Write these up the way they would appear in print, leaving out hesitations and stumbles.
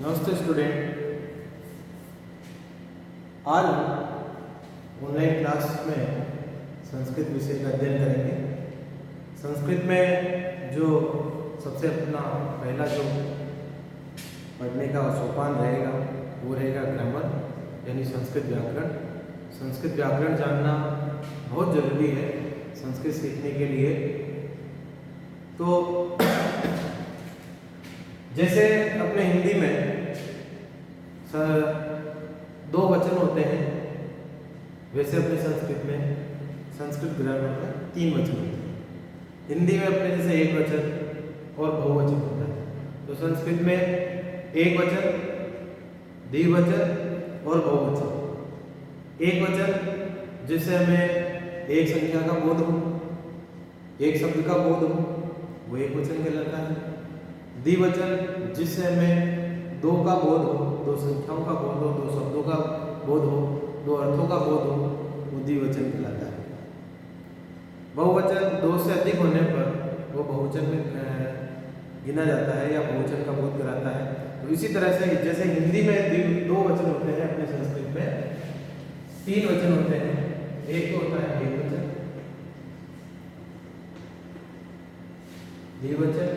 नमस्ते स्टूडेंट। आज हम ऑनलाइन क्लास में संस्कृत विषय का अध्ययन करेंगे। संस्कृत में जो सबसे अपना पहला जो पढ़ने का सोपान रहेगा वो रहेगा ग्रामर यानी संस्कृत व्याकरण। संस्कृत व्याकरण जानना बहुत ज़रूरी है संस्कृत सीखने के लिए। तो जैसे अपने हिंदी में दो वचन होते हैं, वैसे अपने संस्कृत में संस्कृत ग्रामर में 3 वचन होते हैं। हिंदी में अपने जैसे एक वचन और बहुवचन होता है, तो संस्कृत में एक वचन, द्विवचन और बहुवचन। एक वचन जिससे हमें एक संख्या का बोध हो, एक शब्द का बोध हो, वो एक वचन कहलाता है। द्विवचन जिससे हमें दो का बोध हो, दो संख्याओं का बोध हो, दो शब्दों का बोध हो, दो अर्थों का बोध हो, वो द्विवचन कहलाता है। बहुवचन दो से अधिक होने पर वो बहुवचन में गिना जाता है या बहुवचन का बोध कराता है। तो इसी तरह से जैसे हिंदी में दो वचन होते हैं, अपने संस्कृत में 3 वचन होते हैं। एक तो होता है एक वचन, द्विवचन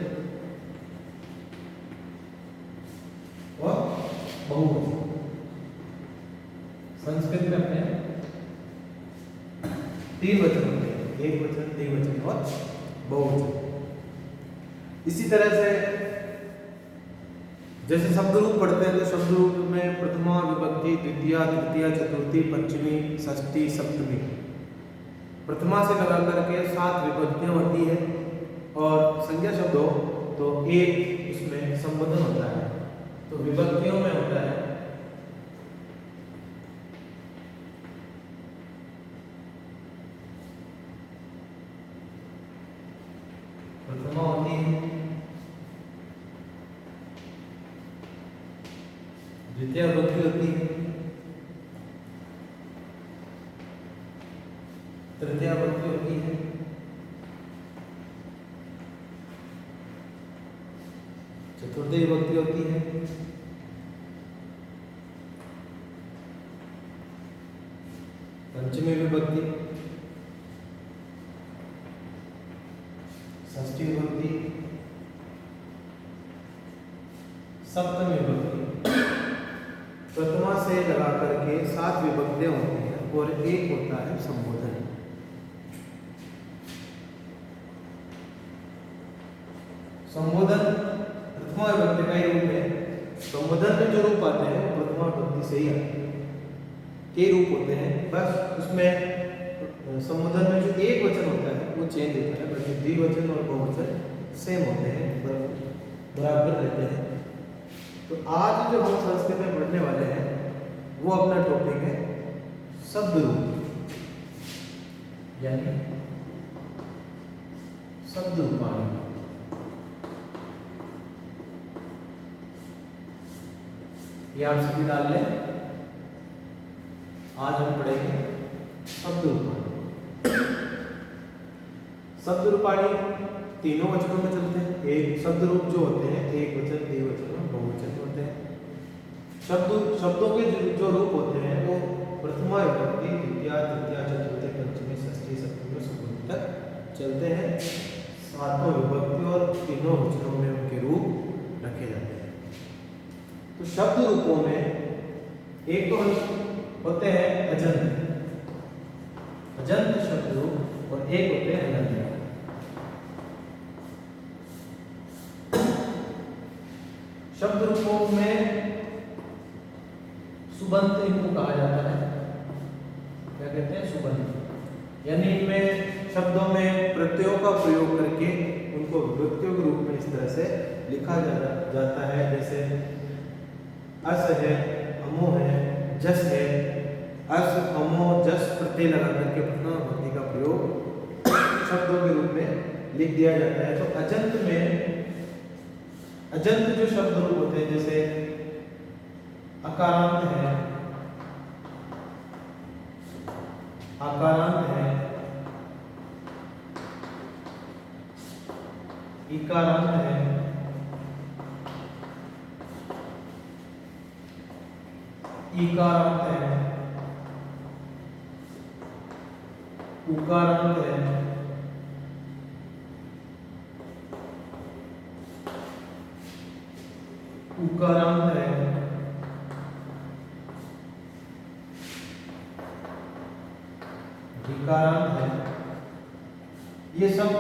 और बहुवचन। संस्कृत में अपने 3 वचन होते हैं, एक वचन, द्विवचन और बहुवचन। इसी तरह से जैसे शब्द रूप पढ़ते हैं तो शब्द रूप में प्रथमा विभक्ति, द्वितीया, तृतीया, चतुर्थी, पंचमी, षष्ठी, सप्तमी। प्रथमा से लगा करके 7 विभक्तियां होती है और संज्ञा शब्द हो तो एक उसमें संबोधन होता है। तो विभक्तियों में होता है प्रथमा होती है, द्वितीय विभक्ति होती है, तृतीय विभक्ति होती है, चतुर्थी विभक्ति होती है, पंचमी विभक्ति, षष्ठी विभक्ति, सप्तमी विभक्ति। प्रथमा से लगा करके 7 विभक्तियां होती हैं और एक होता है संबोधन। संबोधन प्रथमा विभक्ति का ही रूप है। संबोधन में जो रूप आते हैं वो प्रथमा विभक्ति से ही आते हैं, के रूप होते हैं। बस उसमें संबोधन में जो एक वचन होता है वो चेंज होता है, बाकी द्विवचन और बहुवचन सेम होते हैं, बराबर रहते हैं। तो आज जो हम संस्कृत में पढ़ने वाले हैं वो अपना टॉपिक है शब्द रूप यानी शब्द रूपाणी। ये आप सभी डाल लें। आज हम पढ़ेंगे शब्द रूपाणी। शब्द रूपाणी तीनों वचनों में चलते हैं। एक शब्द रूप जो होते हैं एक वचन, द्विवचन और बहुवचन होते हैं। शब्दों के जो रूप होते हैं वो प्रथमा विभक्ति, द्वितीया, तृतीया, चतुर्थी, पंचमी, षष्ठी, सप्तमी, सप्तमी तक चलते हैं। 7 विभक्ति और तीनों वचनों में उनके रूप रखे जाते हैं। तो शब्द रूपों में एक तो होते हैं अजंत, अजंत शब्द रूप, और एक होते हैं अनंत। शब्द रूपों में सुबंत इनको कहा जाता है। क्या कहते हैं? सुबंत। यानी इनमें शब्दों में प्रत्ययों का प्रयोग करके उनको विभक्तियों के रूप में इस तरह से लिखा जाता है। जैसे अस है, अमो है, जस है। अस, अमो, जस प्रत्यय लगा करके प्रथमा विभक्ति का प्रयोग शब्दों के रूप में लिख दिया जाता है। तो अजंत में अजंत जो शब्द रूप होते हैं जैसे अकारांत है, आकारांत है, इकारांत है, इकारांत है, उकारांत है, उकारांत है, विकारांत है। ये सब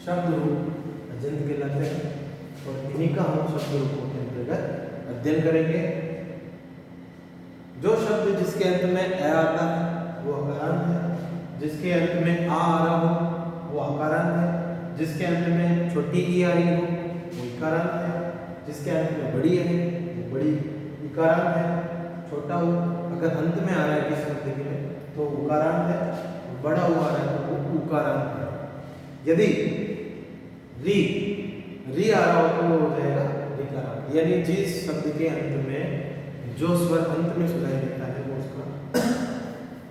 शब्द रूप अजंत कहलाते हैं और इन्हीं का हम शब्द रूपों के अंतर्गत अध्ययन करेंगे। जो शब्द जिसके अंत में अ आता है वो अकारांत है, जिसके अंत में आ रहा हो वो अकारांत है, जिसके अंत में छोटी ई आ रही हो वो इकारांत है, जिसके अंत में बड़ी है वो बड़ी इकारांत है, छोटा हो अगर अंत में आ रहा है किसी शब्द के तो उकारांत है, बड़ा हुआ आ रहा है तो वो उकारांत है। यदि री आ रहा हो तो वो हो जाएगा विकारांत। यानी जिस शब्द के अंत में जो स्वर अंत में सुनाई देता है वो उसका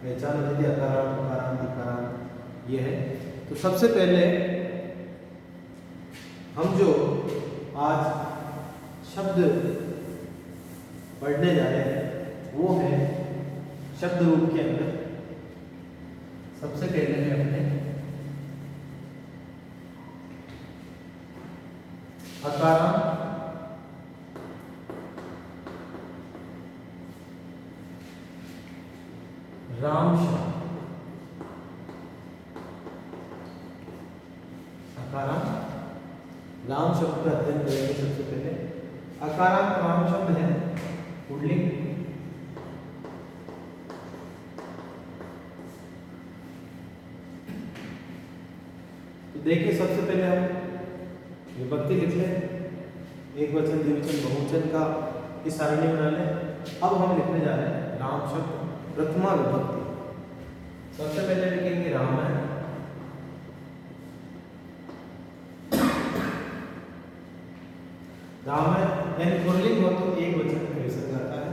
पहचान हो जाती है, अकारांत, उकारांत, इकारांत ये है। तो सबसे पहले हम जो आज शब्द पढ़ने जा रहे हैं वो है शब्द रूप के अंदर सबसे पहले है अपने अकारांत, राम शब्द, अकारांत राम शब्द का अध्ययन करेंगे। सबसे पहले अकारांत राम शब्द है पुल्लिंग, तो देखिए सबसे पहले हम विभक्ति लिख लें, एक वचन, द्विवचन, बहुवचन का की सारणी बना लें। अब हम लिखने जा रहे हैं राम शब्द प्रथमा विभक्ति। सबसे पहले लिखेंगे राम है, राम है यानी पुल्लिंग हो तो एक वचन में विसर्ग आता है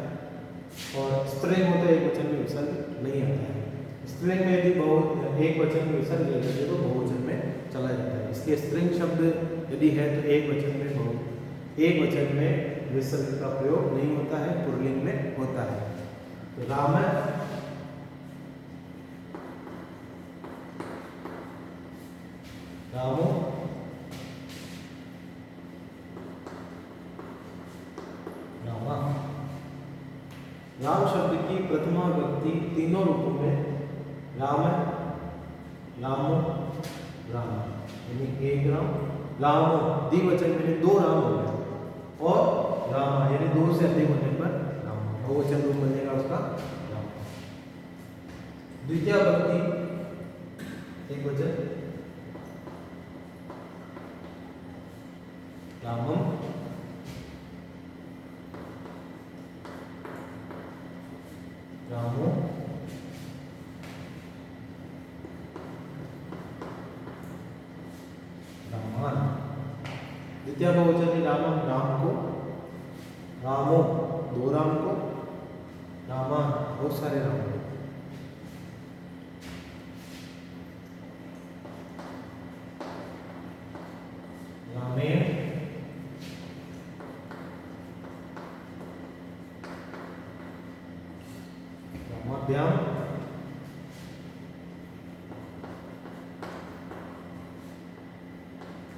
और स्त्रीलिंग हो तो एक वचन में विसर्ग नहीं आता है। स्त्रीलिंग में यदि एक वचन में विसर्ग ले लेते तो बहुवचन में चला जाता है। इसलिए स्त्रीलिंग शब्द यदि है तो एक वचन में विसर्ग का प्रयोग नहीं होता है, पुल्लिंग में होता है। तो राम है, रामो, रामा। राम शब्द की प्रथमा विभक्ति तीनों रूपों में राम है, रामो, राम यानी एक राम, रामो द्विवचन में दो राम हो गए और रामा यानी दो से अधिक होने पर राम, बहुवचन रूप बनेगा उसका राम। द्वितीय विभक्ति एक वचन रामम, रामो, रामान। द्वितीय बहुवचन रामम राम को, रामो दो राम को, रामान बहुत सारे राम को। रामेण, रामाभ्याम,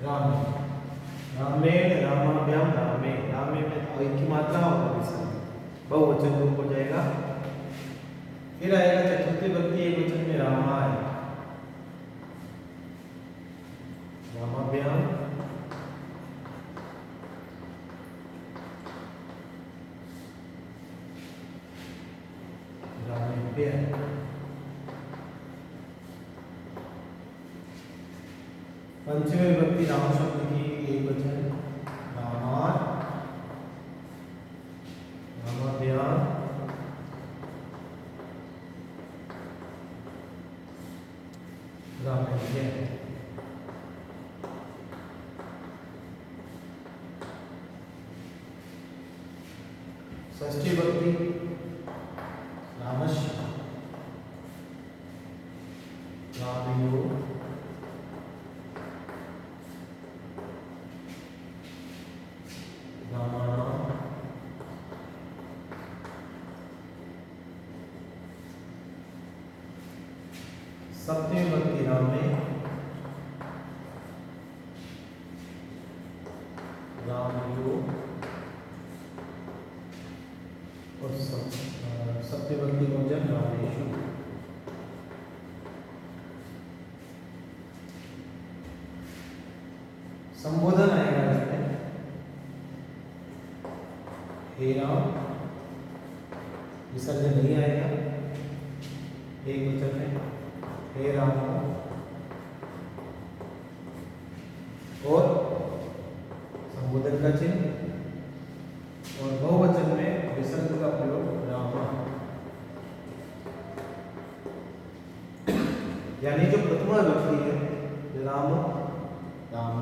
रामे, रामेण, रामाभ्याम, रामे। रामे में एक की मात्रा और विसर्ग बहुवचन रूप हो जाएगा। फिर आएगा चतुर्थी विभक्ति एक वचन में रामाय, रामाभ्याम, रामेभ्यः। पंचमी विभक्ति राम शब्द की एक वचन रामान, रामाभ्याम, रामेभ्यः। षष्ठी विभक्ति रामस्य, रामयो, रामाणाम, सप्तमी विभक्ति रामे, रामयो, और सप्तमी विभक्ति बहुवचन रामेषु। संबोधन आएगा इसमें, हे राम, विसर्जन नहीं आएगा, एक वचन में हे राम, और संबोधन का चिन्ह, और बहुवचन में विसर्ग का प्रयोग रामा। यानी जो प्रथमा विभक्ति है राम, राम,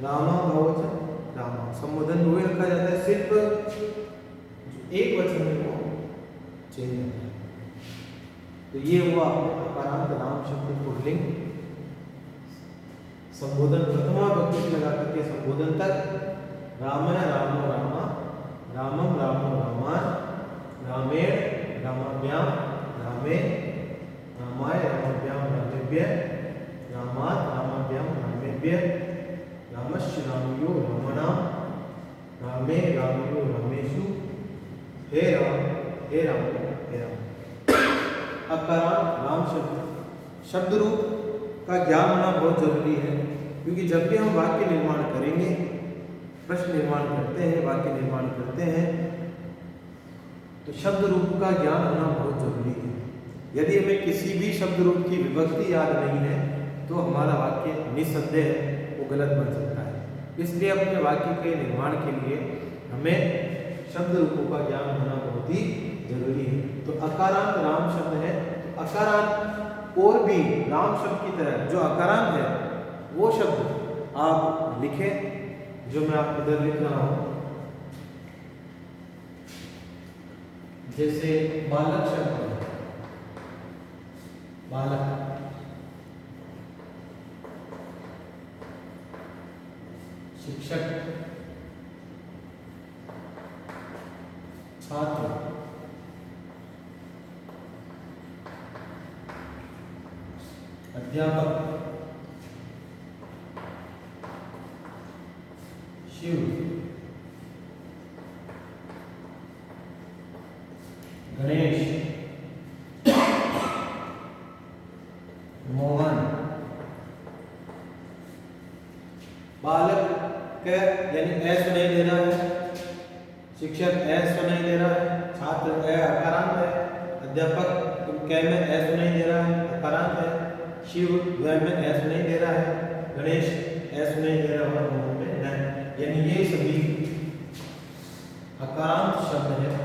रामा बहुवचन रामा, संबोधन वही रखा जाता है, सिर्फ एक वचन में वो चेंज होता है। तो ये हुआ अकारांत राम शब्द पुल्लिंग। संबोधन प्रथमा विभक्ति से लगा करके संबोधन तक रामाय रामो रामा, रामम रामो रामा, रामेण रामाभ्याम रामे, रामाय रामाभ्याम रामेभ्य, रामात् रामाभ्याम रामेभ्य, रामश्च रामयो रामणाम, रामे रामयो रामेषु, हे राम, हे राम, हे राम। अकारांत राम शब्द रूप का ज्ञान होना बहुत जरूरी है, क्योंकि जब भी हम वाक्य निर्माण करेंगे, प्रश्न निर्माण करते हैं, वाक्य निर्माण करते हैं, तो शब्द रूप का ज्ञान होना बहुत जरूरी है। यदि हमें किसी भी शब्द रूप की विभक्ति याद नहीं है तो हमारा वाक्य निस्संदेह वो गलत बन सकता है। इसलिए अपने वाक्य के निर्माण के लिए हमें शब्द रूपों का ज्ञान होना बहुत ही जरूरी है। तो अकारांत राम शब्द है, तो अकारांत और भी राम शब्द की तरह जो अकारांत है वो शब्द आप लिखें, जो मैं आपको इधर लिख रहा हूं। जैसे बालक शब्द है, बालक, शिक्षक, छात्र, अध्यापक, शिव, गणेश, मोहन। बालक के यानी ए सुनाई दे रहा है, शिक्षक ए सुनाई दे रहा है, छात्र ए अकारांत है, अध्यापक कै में ए सुनाई दे रहा है, अकारांत है, शिव व में ए सुनाई दे रहा है, गणेश ए सुनाई दे रहा है, मोहन में न। यानी ये सभी अकारांत शब्द हैं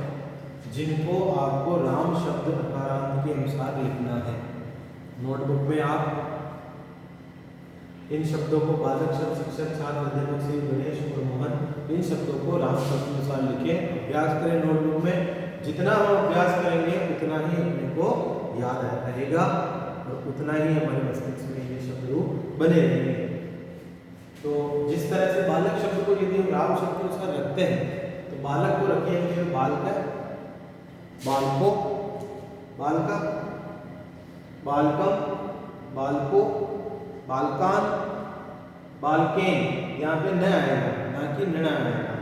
जिनको आपको राम शब्द अकारांत के अनुसार लिखना है। नोटबुक में आप इन शब्दों को बालक शब्द, शिक्षक, छात्र, अध्यापक, शिव, गणेश और मोहन, इन शब्दों को राम शब्द के अनुसार लिखें, अभ्यास करें नोटबुक में। जितना हम अभ्यास करेंगे उतना ही अपने को याद रहेगा और उतना ही हमारे मस्तिष्क में ये शब्द रूप बने रहेंगे। तो जिस तरह से बालक शब्द को यदि हम राम शब्द के अनुसार रखते हैं तो बालक को रखिए बालक, बालको, बालका, बालकम, बालको, बालकान, बालकेन। यहाँ पे न आएगा, ना कि न आएगा।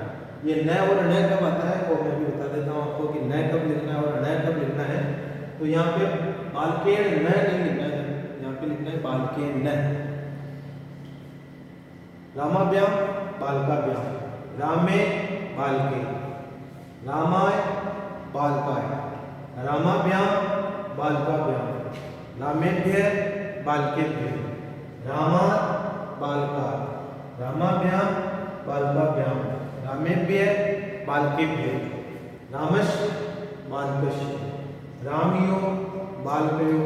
ये न और न कब आता है वो मैं भी बता देता हूँ आपको कि न कब लिखना है और न कब लिखना है। तो यहाँ पे बालकेन न नहीं लिखना है, यहाँ पे लिखना है बालकेन न। रामाभ्याम, बालकाभ्याम, रामे, बालके, रामाय, बालकाय, रामाभ्याम, बालकाभ्याम, रामेभ्य, बालकेभ्य, रामात्, बालकात्, रामाभ्याम, बालकाभ्याम, रामेभ्य, बालकेभ्य, रामश्च, बालकश्च, रामयो, बालकयो,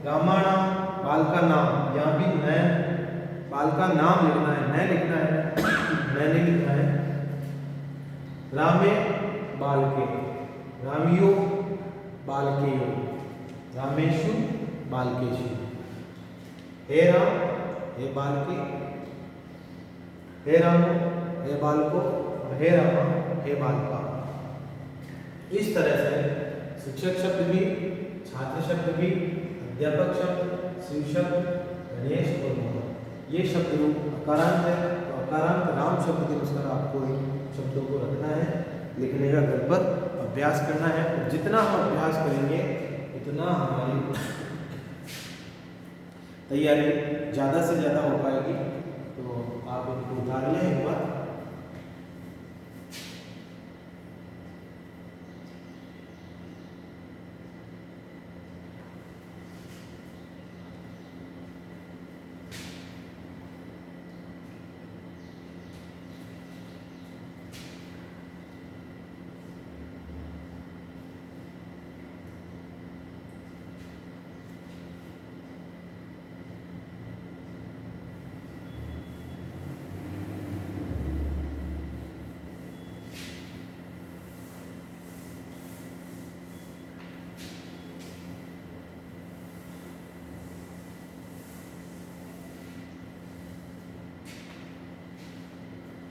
रामाणाम, बालकानाम। यहाँ भी न बालका नाम लिखना है, न लिखना है, न नहीं लिखना है। रामे, बालके, रामियो, बालकेयो, रामेषु, बालकेषु। हे राम, हे बालके, हे राम, हे बालको, हे रामा, हे बालका। इस तरह से शिक्षक शब्द भी, छात्र शब्द भी, अध्यापक शब्द, शिव शब्द, गणेश और मोहन, ये शब्द रूप अकारांत है। तो अकारांत राम शब्द के अनुसार आपको इन शब्दों को रखना है, लिखने का घर पर अभ्यास करना है। और जितना हम अभ्यास करेंगे उतना हमारी तैयारी ज़्यादा से ज़्यादा हो पाएगी। तो आप इनको उतार लें एक बार।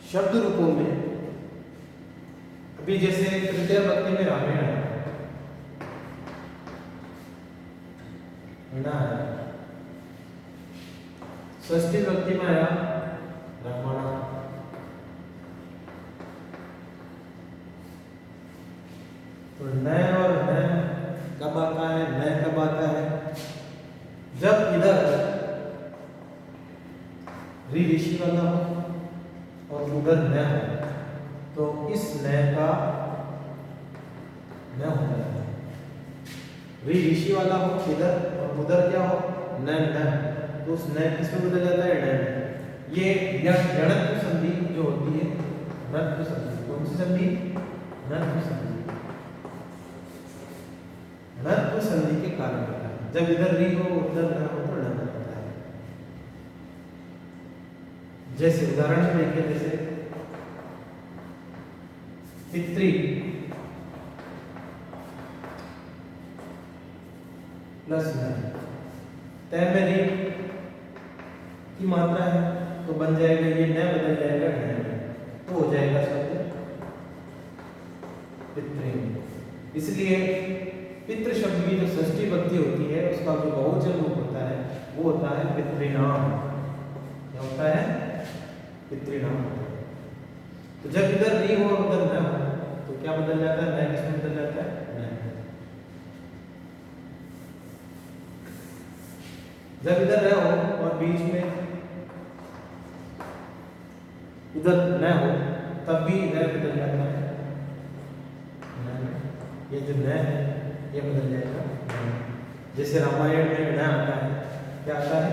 शब्द रूपों में अभी जैसे तृतीय भक्ति में रामायण है, षष्ठी भक्ति में आया रामायण, तो नए और नए कब आता है, नए कब आता है, जब इधर ऋषि वाला हो और उधर न हो, तो इस न का न होता है। ऋषि वाला हो इधर और उधर क्या हो, न, तो उस न किसमें बदल जाता है, न। ये णत्व संधि जो होती है, णत्व संधि, कौन सी संधि, णत्व संधि, णत्व संधि के कारण होता है। जब इधर री हो उधर न हो तो न होता है। जैसे उदाहरण से देखिए, जैसे पितृ प्लस न, तय में री की मात्रा है तो बन जाएगा ये न बदल जाएगा न, तो हो जाएगा शब्द पितृ। इसलिए पितृ शब्द की जो षष्ठी भक्ति होती है उसका जो बहुवचन रूप होता है वो होता है पितृनाम। क्या होता है, पितृनाम। तो जब इधर री हो और उधर न हो तो क्या बदल जाता है, न किसमें बदल जाता है, न। जब इधर न हो और बीच में इधर न हो तब भी न बदल जाता है, ये जो न है ये बदल जाएगा न। जैसे रामायण में न आता है, क्या आता है,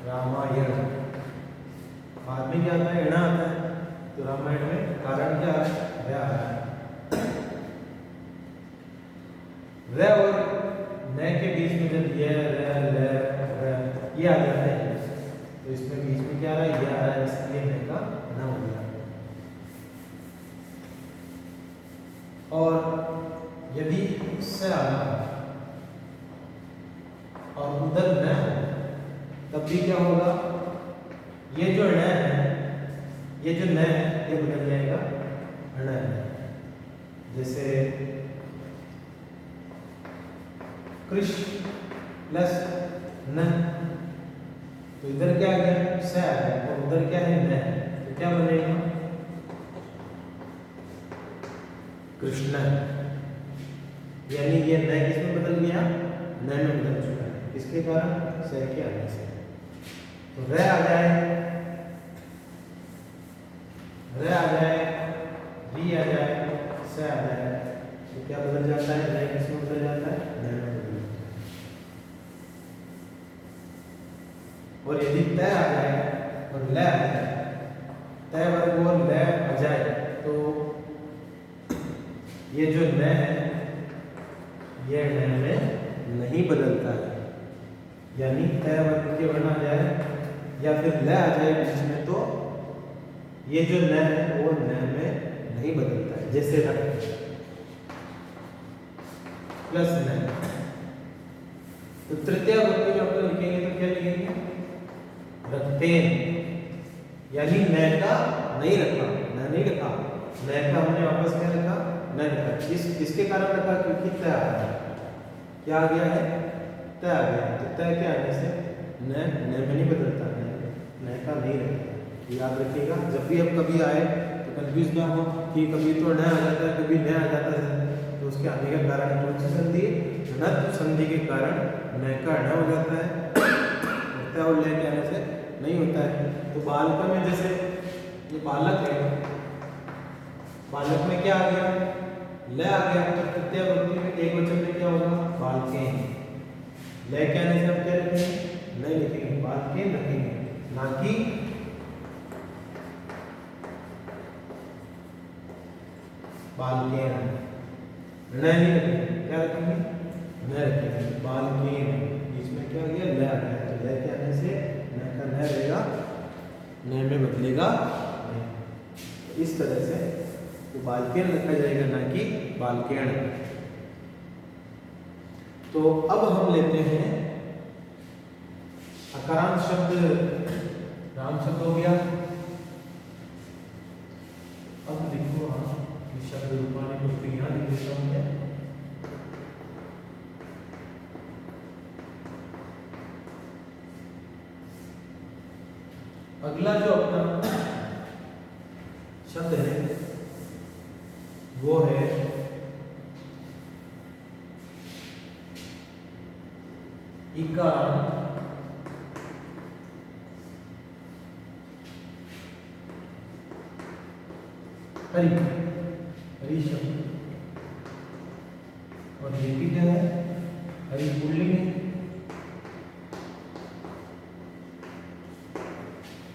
रामायण। बाद में क्या आता है, ण आता है। तो रामायण में कारण क्या है, व आ रहा है। व और न के बीच में जब ये र ल ये आ जाते हैं तो इसमें बीच में क्या आ रहा है, ये आ रहा है, इसलिए न का न हो गया। और यदि स आना और उधर न हो तब भी क्या होगा, ये जो न है, ये जो न है ये बदल जाएगा ण। जैसे कृष्ण प्लस न, तो इधर क्या आ गया, स आ गया, और उधर क्या है, न, तो क्या बनेगा, कृष्ण। यानी ये न किसमें बदल गया, न में बदल चुका है। किसके कारण, स के आने से। तो र आ जाए, र आ जाए, री आ जाए, स आ जाए, तो क्या बदल जाता है, न किसमें बदल जाता है, न में बदल जाता है। और यदि तय आ जाए और ल आ जाए, तय वर्ग और ल आ जाए, तो ये जो न है ये न में नहीं बदलता है। यानी तय वर्ग के वर्ण आ जाए या फिर ल आ जाए बीच में, तो ये जो न है वो न में नहीं बदलता है। जैसे रक्त प्लस न, तो तृतीय भक्ति में अपन लिखेंगे तो क्या लिखेंगे, रखतेन। यानी न का नहीं रखा, न नहीं रखा, न का हमने वापस क्या रखा, न रखा। किसके कारण रखा, क्योंकि तय आ गया। क्या आ गया है, तय आ गया। तो रहता है क्या आने से, न में नहीं बदलता, न का नहीं रहता। याद रखिएगा जब भी आप कभी आए तो कंफ्यूज ना हो कि कभी तो न आ जाता है कभी न आ जाता है, तो उसके आने का कारण कौन सी संधि, णत्व संधि के कारण न का न हो जाता है और ले के आने से नहीं होता है। तो बालक में जैसे ये बालक है, बालक में क्या आ गया, ल आ गया, तो तृतीय विभक्ति में एक वचन में क्या होगा, बालकेन। ले के आने से हम क्या लिखेंगे, नहीं लिखेंगे, बालकेन लिखेंगे, ना कि बालकेन। नहीं रखेंगे, क्या रखेंगे, न रखेंगे, बालकेन। बीच में क्या आ गया, ल आ गया, तो ल के आने से न का न रहेगा, न में बदलेगा नहीं। तो इस तरह से तो बालकेन लिखा जाएगा, ना कि बालकेन। तो अब हम लेते हैं अकारांत शब्द, राम शब्द हो गया। अब लिखो आप शब्द रूपानी को फिर यहाँ लिख देता हूँ मैं। अगला जो अपना शब्द है वो है इकारांत हरि, हरि शब्द। और ये भी क्या है, हरि पुल्लिंग है।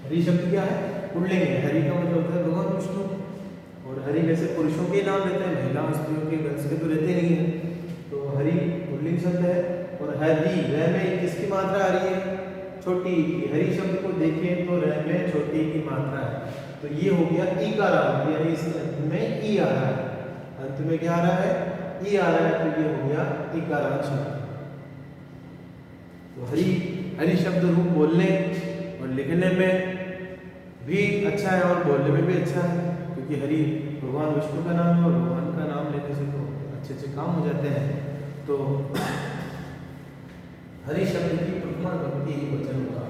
हरि शब्द क्या है, पुल्लिंग है। हरि का मतलब होता है भगवान विष्णु, और हरि वैसे पुरुषों के नाम लेते हैं, महिला स्त्रियों के गर्ल्स के तो लेते नहीं है। तो हरि पुल्लिंग शब्द है। और हरि, वह में किसकी मात्रा आ रही है, छोटी। हरि शब्द को देखें तो रह में छोटी की मात्रा है, तो ये हो गया इकारांत, यानी इसके अंत में ई आ रहा है। अंत में क्या आ रहा है, ई आ रहा है, तो ये हो गया इकारांत शब्द। तो हरि, हरि शब्द रूप बोलने और लिखने में भी अच्छा है और बोलने में भी अच्छा है, क्योंकि हरि भगवान विष्णु का नाम है और भगवान का नाम लेने से तो अच्छे अच्छे काम हो जाते हैं। तो हरि शब्द की प्रथमा विभक्ति ही वचन होगा,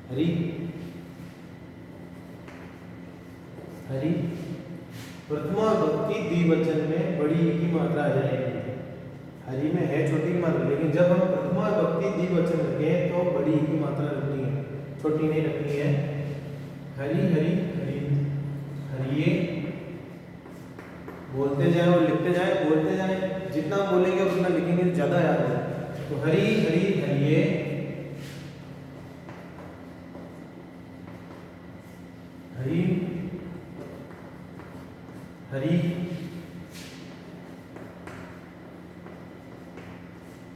हरि। हरि प्रथमा विभक्ति द्विवचन में बड़ी की मात्रा आ जाएगी। हरि में है छोटी की मात्रा, लेकिन जब हम प्रथमा विभक्ति द्विवचन रखें तो बड़ी की मात्रा रखनी है, छोटी नहीं रखनी है। हरि हरि हरि, हरिये। बोलते जाए और लिखते जाए, बोलते जाए, जितना बोलेंगे उतना लिखेंगे तो ज्यादा याद है। तो हरि हरि हरिये, हरि हरि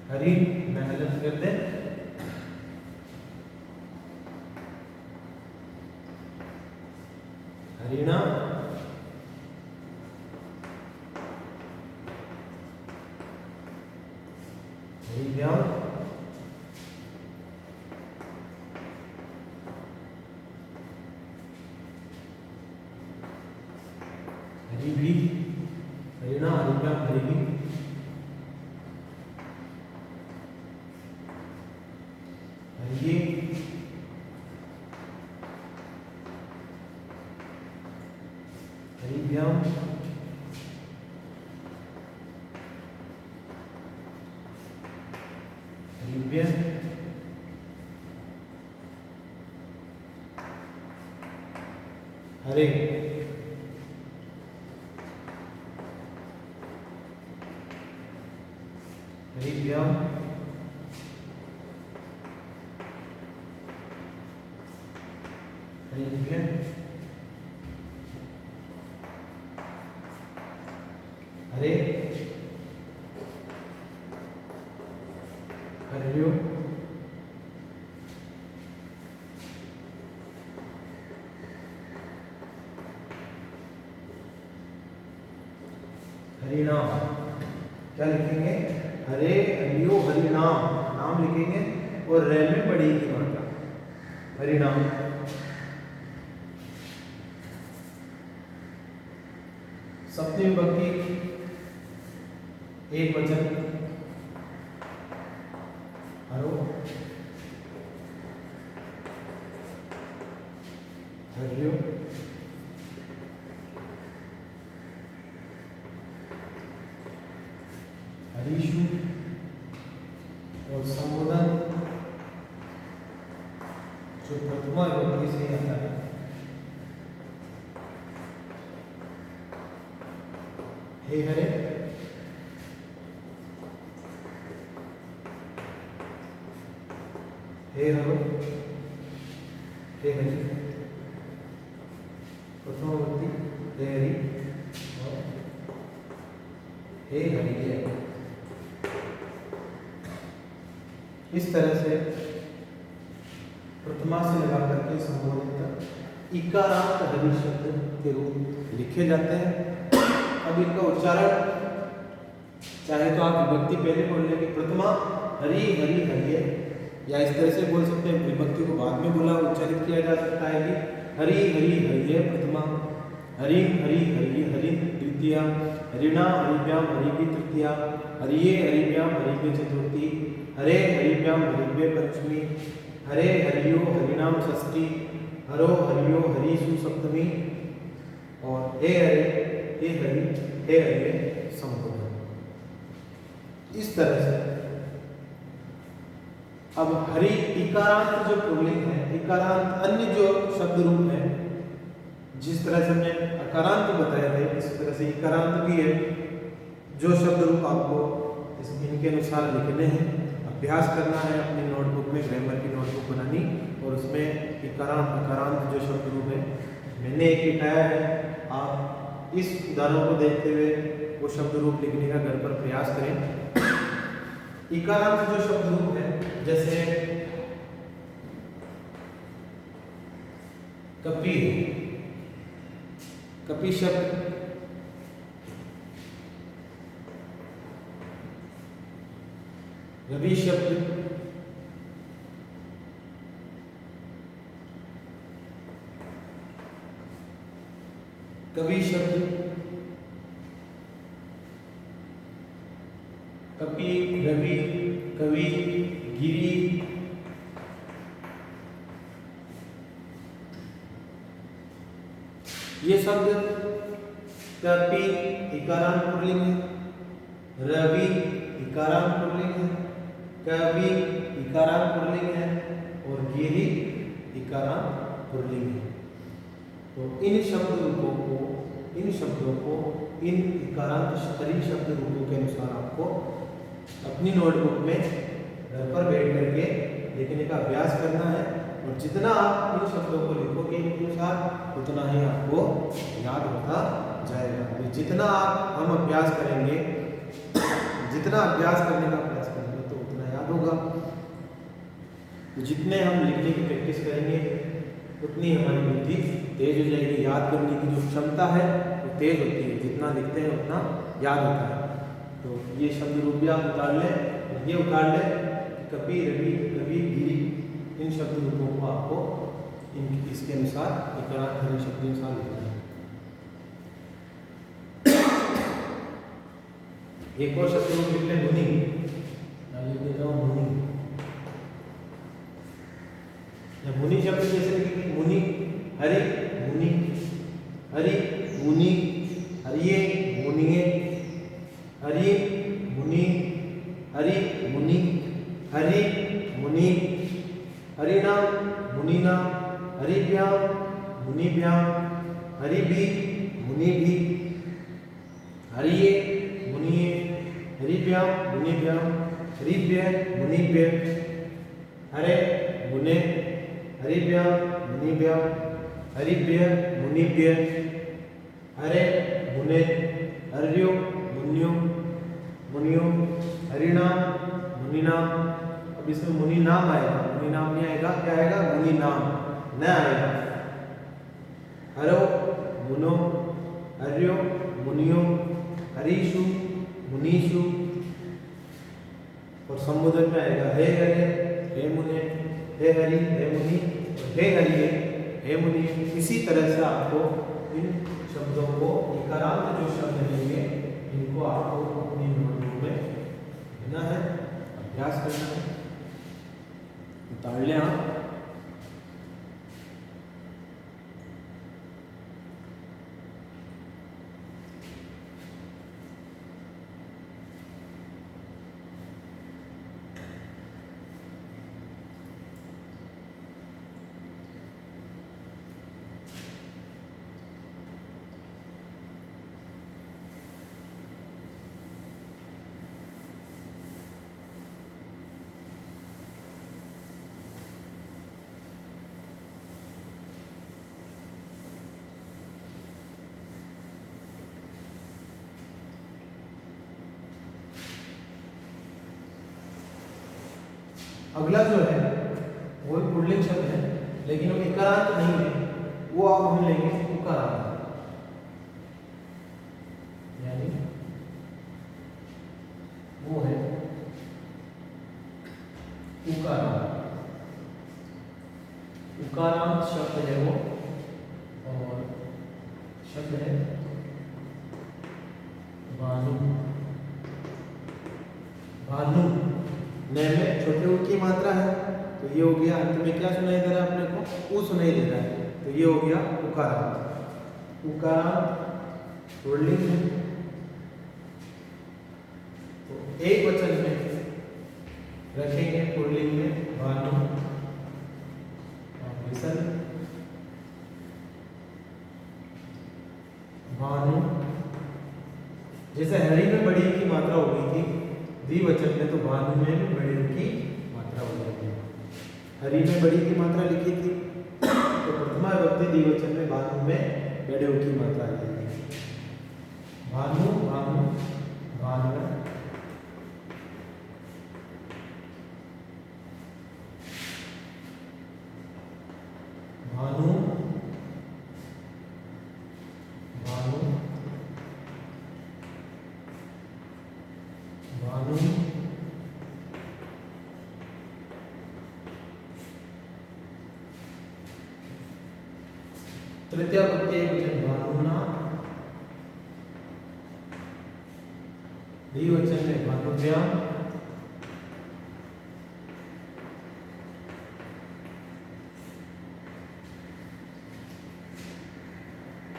हरि, मैं हलत कर दे, हरिणा, हरिभ्याम, हरिभी, हरिणा हरिभ्याम हरिभी, हरिये, हरिभ्याम, हरिभ्य, हरे, हरिभ्याम, हरिभ्य, हरे, हरियो, हरिनाम। क्या लिखेंगे, हरे हरियो हरिनाम, नाम लिखेंगे और रे में बड़ी की मात्रा, हरिनाम। सप्तमी विभक्ति एक वचन हरो हरियो हरीशु और संबोधन जो प्रथमा विभक्ति से आता है हे हरे हे हरो हे हरि प्रथम विभक्ति हे हरि और हे हरि। इस तरह से प्रथमा से लगा करके संबोधन तक इकारांत हरि शब्द के रूप लिखे जाते हैं। अब इनका उच्चारण चाहे तो आप विभक्ति पहले बोल लेंगे प्रथमा हरि हरि हरिये, या इस तरह से बोल सकते हैं विभक्ति को बाद में बोला उच्चारित किया जा सकता है कि हरि हरि हरिये प्रथमा, हरि हरि हरि हरि द्वितीया, हरिणा हरिभ्याम हरिभि तृतीया, हरिये हरिभ्याम हरिभि चतुर्थी, हरे हरिभ्याम हरिभ्ये पंचमी, हरे हरियो हरिनाम षष्ठी, हरो हरियो हरीषु सप्तमी और हे हरे हे हरि हे हरिये संबोधन। इस तरह से अब हरि इकारांत जो पुल्लिंग है, इकारांत अन्य जो शब्द रूप है, जिस तरह से हमने अकारांत बताया है इस तरह से इकारांत भी है। जो शब्द रूप आपको इनके अनुसार लिखने हैं, अभ्यास करना है अपनी नोटबुक में, ग्रामर की नोटबुक बनानी और उसमें इकारांत अकारांत जो शब्द रूप है मैंने एक लिखाया है, आप इस उदाहरण को देखते हुए वो शब्द रूप लिखने का घर पर प्रयास करें। इकारांत जो शब्द रूप है जैसे कपि, कपि शब्द रवि शब्द, कवि शब्द, कपि रवि कवि गिरी, ये शब्द कपि इकारांत पुल्लिंग है, रवि इकारांत पुल्लिंग है, कवि इकारांत पुल्लिंग है और गिरी इकारांत पुल्लिंग है। तो इन शब्द रूपों को, इन शब्दों को इन इकारांत हरि शब्द रूपों के अनुसार आपको अपनी नोटबुक में घर पर बैठ करके लिखने का अभ्यास करना है और जितना आप इन शब्दों को लिखोगे इनके अनुसार उतना ही आपको याद होता जाएगा। तो जितना हम अभ्यास करेंगे, जितना अभ्यास करने का प्रयास करेंगे तो उतना याद होगा। तो जितने हम लिखने की प्रैक्टिस करेंगे उतनी हमारी बुद्धि तेज हो जाएगी, याद करने की जो क्षमता है वो तेज होती है, जितना लिखते हैं उतना याद होता है। तो ये शब्द रूप भी आप उतार लें, ये उतार लें कपि रवि कवि गिरी, इन शब्द रूपों को आपको इसके अनुसार इकारांत हरि शब्द के अनुसार लिखना है। एक और शब्द रूप लिख लें मुनि, लिख देता हूँ मुनि। मुनि शब्द कैसे लिखेंगे? मुनि हरि मुनि, हरि मुनि, हरिये मुनिये, हरि मुनि, हरि मुनि, हरि मुनि, हरिनाम मुनिना, हरिभ्याम मुनिभ्याम, हरिभि मुनिभि, हरिये मुनिये, हरिभ्याम मुनिभ्याम, हरिभ्य मुनिभ्य, हरे मुने, हरिभ्याम मुनिभ्याम, हरिभ्य मुनिभ्य, हरे मुने, हर्यो मुन्यो मुनियो, हरिनाम मुनिनाम। अब इसमें मुनि नाम आएगा, मुनि नाम नहीं आएगा, क्या आएगा? मुनि नाम न आएगा। हरो मुनो, हर्यो मुनियो, हरीषु मुनीषु और संबोधन में आएगा हे हरे हे मुने, हे हरि हे मुनि, हे हरिये हे मुनि। इसी तरह से आपको इन शब्दों को इकारांत जो शब्द रहेंगे इनको आपको अपनी नोटबुक में लिखना है, अभ्यास करना है। उतार लें आप। अगला जो है वो पुल्लिंग शब्द है, लेकिन हम इकारांत नहीं लेंगे, वो अब हम लेंगे उकारांत, यानी वो है उकारांत। उकारांत शब्द है वो, और शब्द है भानु। भानु न में छोटे ऊ की मात्रा है, तो ये हो गया। अंत में क्या सुनाई दे रहा है अपने को? ऊ सुनाई दे रहा है, तो ये हो गया उकारांत। उकारांत पुल्लिंग है, तो एक वचन में रखेंगे पुल्लिंग में भानु, विसन, भानु। जैसे हरि में बड़ी की मात्रा हो गई थी द्विवचन में, तो भानु में बड़ी की मात्रा हो जाएगी। हरि में बड़ी की मात्रा लिखी थी, तो प्रथमा विभक्ति द्विवचन में भानु में बड़े की मात्रा आ जाएगी। भानु, भानु, भानु, भानु, भानु, भानु, तृतीया विभक्ति एकवचन भानुना, द्विवचन में भानुभ्याम,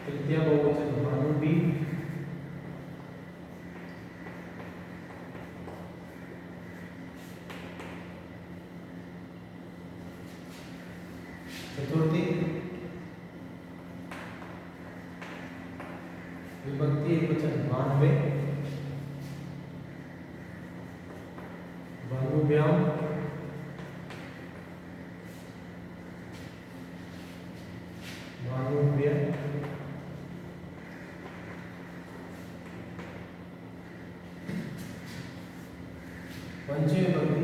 तृतीया बहुवचन भानुभी, चतुर्थी विभक्ति एकवचन भानवे, भानुभ्याम, भानुभ्य, पंचमी विभक्ति